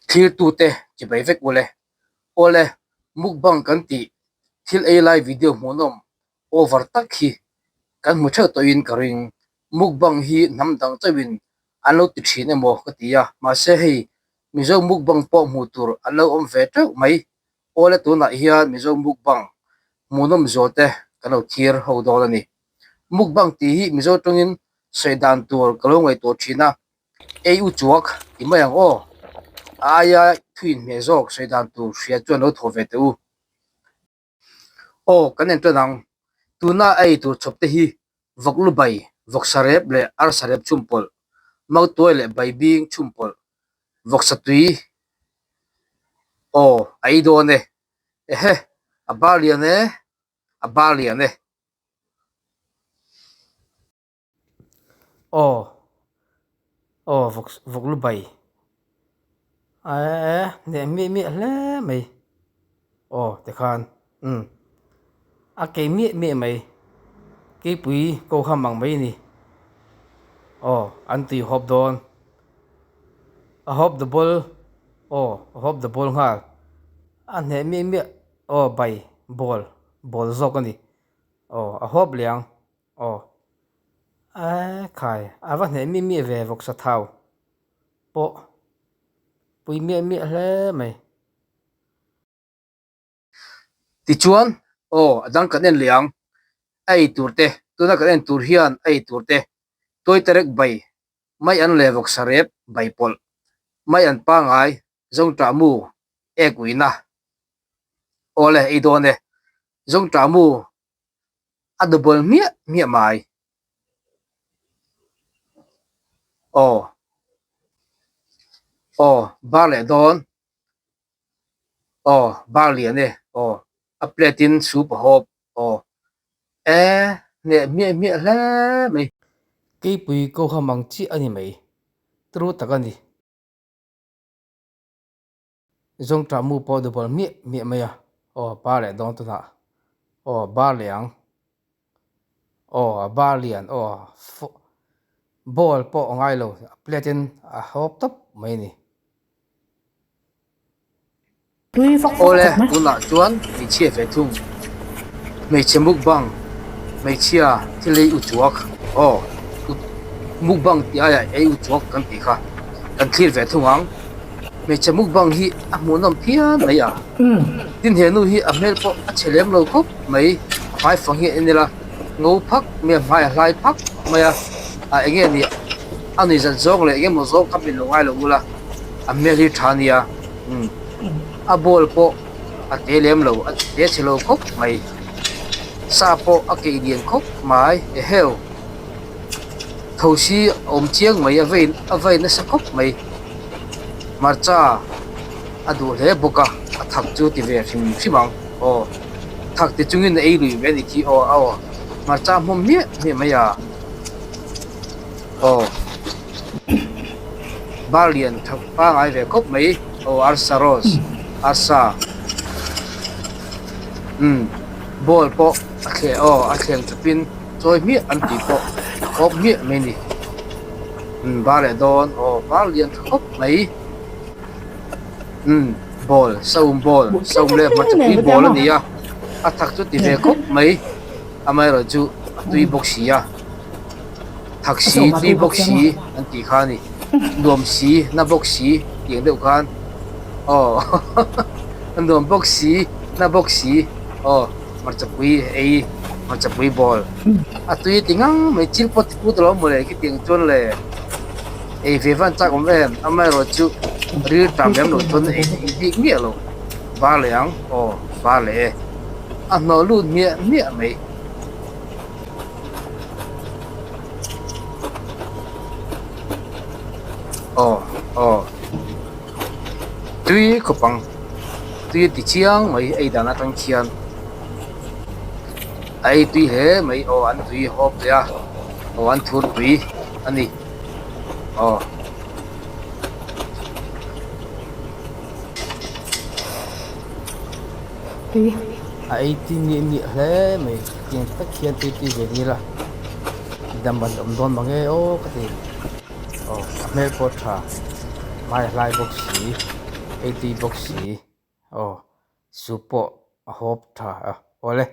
thil tu te chi bai vek ole mukbang kan ti thil a live video monom over tak hi kan mu tho to in karing mukbang hi namdang chawin alo ti thine mo ka tia ma se hei mizo mukbang po mu tur alo om ve tho mai ole tu na hian mizo mukbang monom zote kalo thir ho do ani mukbang ti hi mizo tungin saidan tur kalongai to thina ei u chuak imayang o aya thuin me zok saidan tur hria chuan lo thove te u o kanen tonang tuna ei tur chopte hi voklu bai vok sarep le ar sarep chumpol mau toy le bai bing chumpol vok satui o ai do ne ehe abalia ne Ồ, ồ, vok lu bay. Nè mi lẽ mày. Ồ, để khan. Cái mi mày. Cái bụi câu hàm bằng mày nè. Ồ, anh tùy hộp đồn. Hộp the ball. Ồ, hộp the ball ha. Nè mi. Ồ, bay. Ball dọc nè. Ồ, hộp liang. Ồ. Khai. Vắt nè mi về vok sa thao. Bộ. Bụi mi lẽ mày. ti chuan o adang kanen liang ai turte tuna kanen tur hian ai turte toy terek bai mai an levok sarep bai pol mai an pa ngai zong tra mu e kuina ole i done zong tra mu adobol mia mai o bale don o bali ane o a platin soup hop o ne mia la mai Cái bụi câu hàm bằng chi anh mày. Trú tắc anh đi. Dòng trả mù bỏ đồ bò mẹ mày à. Ồ, ba lẹ đón tụi nạ. Ồ, ba liang. Ồ, ba liền. Ồ, ball bỏ ngay lâu. Platin hộp tấp mày nè. ole tuna chuan mi chia ve thung mei che mukbang mei chia thilei u chuak o mukbang ti aya ei u chuak kan ti kha kan thlir ve thungang mei che mukbang hi a hmunom phian mai a tin he nu hi a mel po a chelem lo khop mai mai phang hi enela ngo phak me mai lai phak maya a enge ni ani zan zong le enge mo zong kapin lo ngai lo ula a mel hi thania a bol po a telem lo a te chelo khop mai sa po a ke dian khop mai e hel thosi om chiang mai a vein na sa khop mai marcha adu le boka a thak chu ti ve hrim hrimang o thak te chungin ei lui ve ni ki o marcha mom mi maya o balian thak pa ngai ve khop mai o arsaros asa bol po a khleng chupin choi mi an ti po khop mi me ni bale don o balian khop mai bol saum le ma chupi bol ani a thak chu ti ve khop mai amai ro chu tui boxi a thak si tui boxi an ti khani dom si na boxi tiang deuh khan o an dom boxi na boxi o marchapui bol a tui tingang mai chil pot pu to mo le ki ting chon le ei ve van chak om em amai ro chu ri tam lem lo chon ei bi mi lo ba leang o ba le a no lu mi mai o tui kopang tui ti chiang mai ei dana tang khian ai tui he mai o an tui hop ya o an thur tui ani o Ai ti mi lẽ mày. Tiền tất khiên ti về đi là. Đâm bắn ẩm đôn bằng nghe ô cái gì. Ồ, mê bột thả. Mai lai bốc xí. ei tui box hi oh supo a hop tha a ole